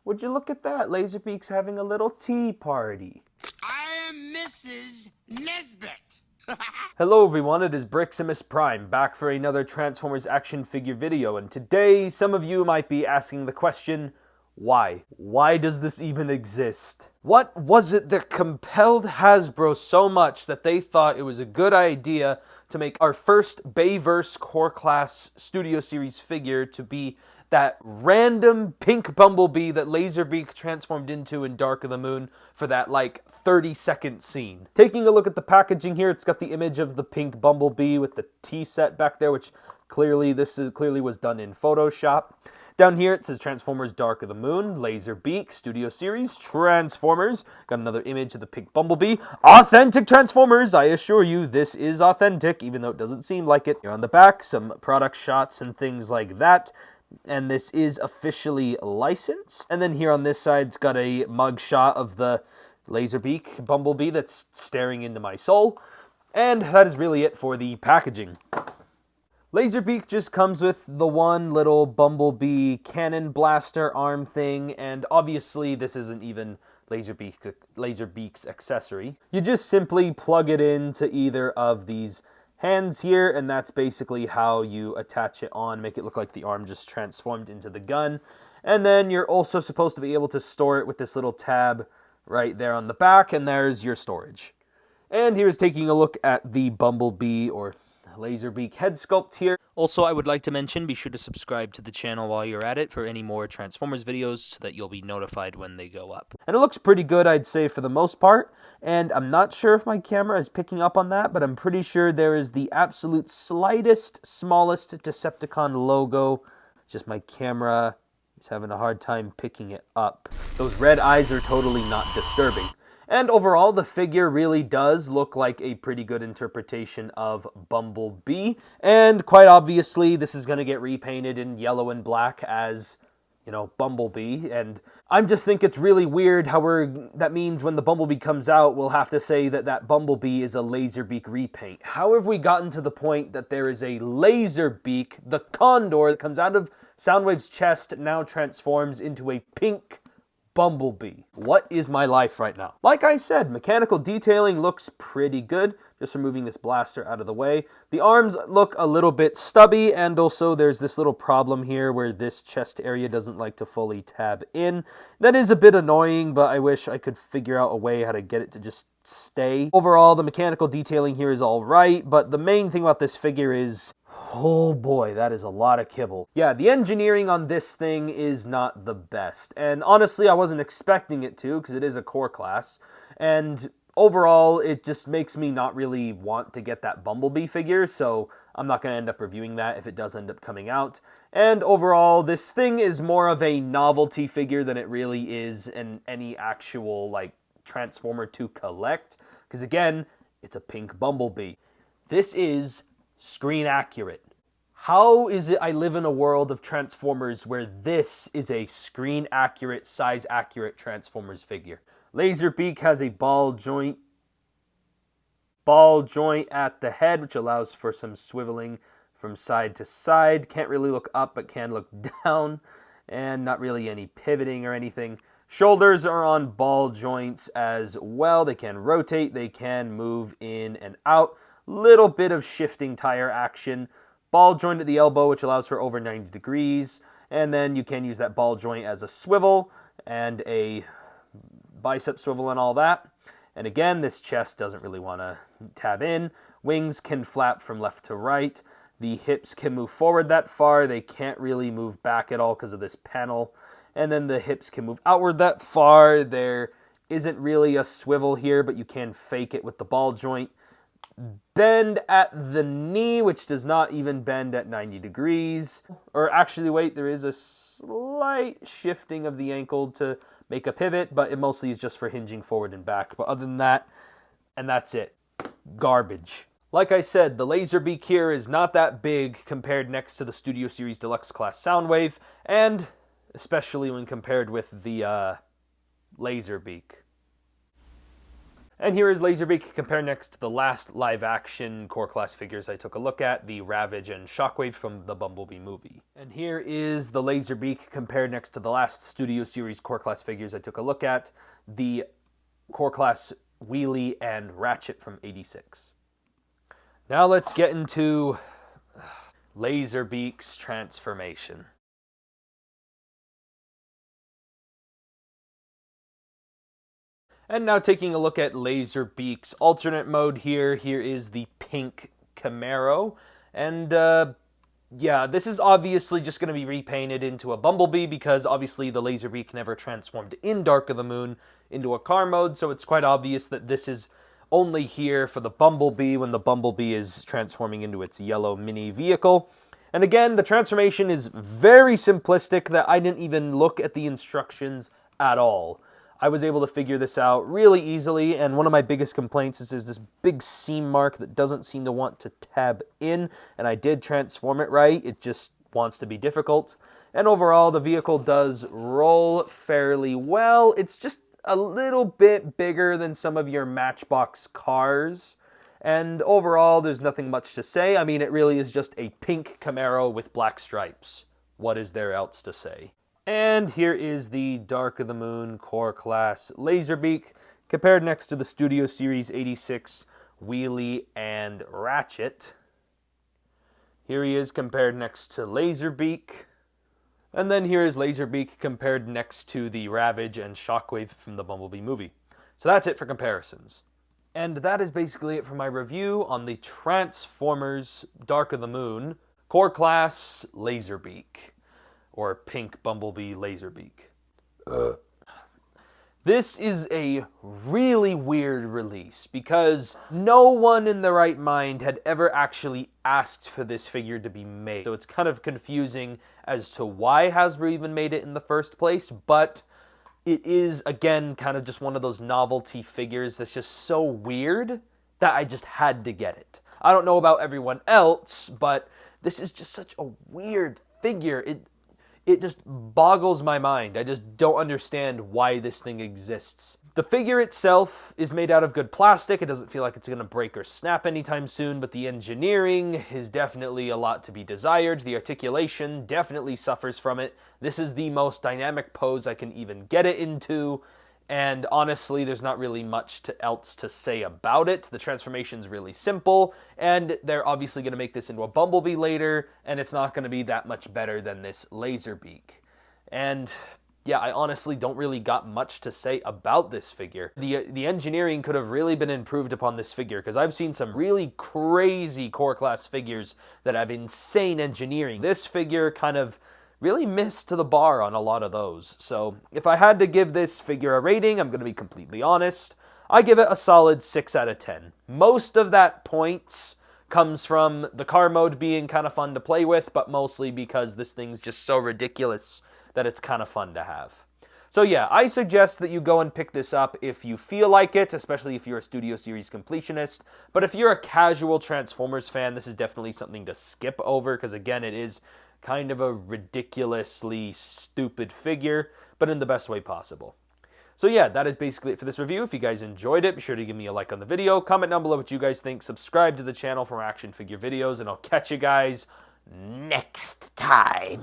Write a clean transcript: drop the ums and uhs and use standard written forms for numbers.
Would you look at that? Laserbeak's having a little tea party. I am Mrs. Nesbit. Hello everyone, it is Briximus Prime, back for another Transformers action figure video, and today some of you might be asking the question, why? Why does this even exist? What was it that compelled Hasbro so much that they thought it was a good idea to make our first Bayverse Core Class Studio Series figure to be that random pink Bumblebee that Laserbeak transformed into in Dark of the Moon for that, 30-second scene? Taking a look at the packaging here, it's got the image of the pink Bumblebee with the T set back there, which clearly was done in Photoshop. Down here it says Transformers Dark of the Moon, Laserbeak, Studio Series, Transformers. Got another image of the pink Bumblebee. Authentic Transformers, I assure you this is authentic, even though it doesn't seem like it. Here on the back, some product shots and things like that. And this is officially licensed. And then here on this side, it's got a mug shot of the Laserbeak Bumblebee that's staring into my soul. And that is really it for the packaging. Laserbeak just comes with the one little Bumblebee cannon blaster arm thing, and obviously this isn't even Laserbeak's accessory. You just simply plug it into either of these hands here, and that's basically how you attach it on, make it look like the arm just transformed into the gun. And then you're also supposed to be able to store it with this little tab right there on the back, and there's your storage. And here's taking a look at the Bumblebee or Laserbeak head sculpt here. Also, I would like to mention, be sure to subscribe to the channel while you're at it for any more Transformers videos so that you'll be notified when they go up. And it looks pretty good, I'd say, for the most part. And I'm not sure if my camera is picking up on that, but I'm pretty sure there is the absolute slightest, smallest Decepticon logo. Just my camera is having a hard time picking it up. Those red eyes are totally not disturbing. And overall, the figure really does look like a pretty good interpretation of Bumblebee. And quite obviously, this is going to get repainted in yellow and black as, Bumblebee. And I just think it's really weird how that means when the Bumblebee comes out, we'll have to say that Bumblebee is a Laserbeak repaint. How have we gotten to the point that there is a Laserbeak, the Condor that comes out of Soundwave's chest, now transforms into a pink Bumblebee? What is my life right now? Like I said, mechanical detailing looks pretty good. Just removing this blaster out of the way. The arms look a little bit stubby, and also there's this little problem here where this chest area doesn't like to fully tab in. That is a bit annoying, but I wish I could figure out a way how to get it to just stay. Overall, the mechanical detailing here is all right, but the main thing about this figure is, oh boy, that is a lot of kibble. Yeah, the engineering on this thing is not the best. And honestly, I wasn't expecting it to, because it is a core class. And overall, it just makes me not really want to get that Bumblebee figure, so I'm not going to end up reviewing that if it does end up coming out. And overall, this thing is more of a novelty figure than it really is any actual, Transformer to collect. Because again, it's a pink Bumblebee. This is screen accurate. How is it I live in a world of Transformers where this is a screen accurate, size accurate Transformers figure? Laserbeak has a ball joint at the head, which allows for some swiveling from side to side. Can't really look up, but can look down, and not really any pivoting or anything. Shoulders are on ball joints as well. They can rotate, they can move in and out. Little bit of shifting tire action. Ball joint at the elbow, which allows for over 90 degrees. And then you can use that ball joint as a swivel and a bicep swivel and all that. And again, this chest doesn't really want to tab in. Wings can flap from left to right. The hips can move forward that far. They can't really move back at all because of this panel. And then the hips can move outward that far. There isn't really a swivel here, but you can fake it with the ball joint. Bend at the knee, which does not even bend at 90 degrees. Or actually, wait, there is a slight shifting of the ankle to make a pivot, but it mostly is just for hinging forward and back. But other than that, and that's it. Garbage. Like I said, the Laserbeak here is not that big compared next to the Studio Series Deluxe Class Soundwave, and especially when compared with the Laserbeak. And here is Laserbeak compared next to the last live-action core class figures I took a look at, the Ravage and Shockwave from the Bumblebee movie. And here is the Laserbeak compared next to the last Studio Series core class figures I took a look at, the core class Wheelie and Ratchet from '86. Now let's get into Laserbeak's transformation. And now taking a look at Laserbeak's alternate mode here. Here is the pink Camaro. And yeah, this is obviously just going to be repainted into a Bumblebee because obviously the Laserbeak never transformed in Dark of the Moon into a car mode. So it's quite obvious that this is only here for the Bumblebee when the Bumblebee is transforming into its yellow mini vehicle. And again, the transformation is very simplistic that I didn't even look at the instructions at all. I was able to figure this out really easily, and one of my biggest complaints is there's this big seam mark that doesn't seem to want to tab in, and I did transform it right, it just wants to be difficult. And overall, the vehicle does roll fairly well. It's just a little bit bigger than some of your Matchbox cars, and overall, there's nothing much to say. I mean, it really is just a pink Camaro with black stripes. What is there else to say? And here is the Dark of the Moon core class Laserbeak compared next to the Studio Series '86 Wheelie and Ratchet. Here he is compared next to Laserbeak. And then here is Laserbeak compared next to the Ravage and Shockwave from the Bumblebee movie. So that's it for comparisons. And that is basically it for my review on the Transformers Dark of the Moon core class Laserbeak. Or pink Bumblebee Laserbeak. This is a really weird release because no one in their right mind had ever actually asked for this figure to be made. So it's kind of confusing as to why Hasbro even made it in the first place, but it is, again, kind of just one of those novelty figures that's just so weird that I just had to get it. I don't know about everyone else, but this is just such a weird figure. It just boggles my mind. I just don't understand why this thing exists. The figure itself is made out of good plastic. It doesn't feel like it's going to break or snap anytime soon, but the engineering is definitely a lot to be desired. The articulation definitely suffers from it. This is the most dynamic pose I can even get it into, and honestly, there's not really much else to say about it. The transformation's really simple, and they're obviously going to make this into a Bumblebee later, and it's not going to be that much better than this Laserbeak. And yeah, I honestly don't really got much to say about this figure. The engineering could have really been improved upon this figure, because I've seen some really crazy core class figures that have insane engineering. This figure kind of really missed to the bar on a lot of those. So if I had to give this figure a rating, I'm going to be completely honest, I give it a solid 6 out of 10. Most of that points comes from the car mode being kind of fun to play with, but mostly because this thing's just so ridiculous that it's kind of fun to have. So yeah, I suggest that you go and pick this up if you feel like it, especially if you're a Studio Series completionist. But if you're a casual Transformers fan, this is definitely something to skip over, because again, it is kind of a ridiculously stupid figure, but in the best way possible. So yeah, that is basically it for this review. If you guys enjoyed it, be sure to give me a like on the video, comment down below what you guys think, subscribe to the channel for more action figure videos, and I'll catch you guys next time.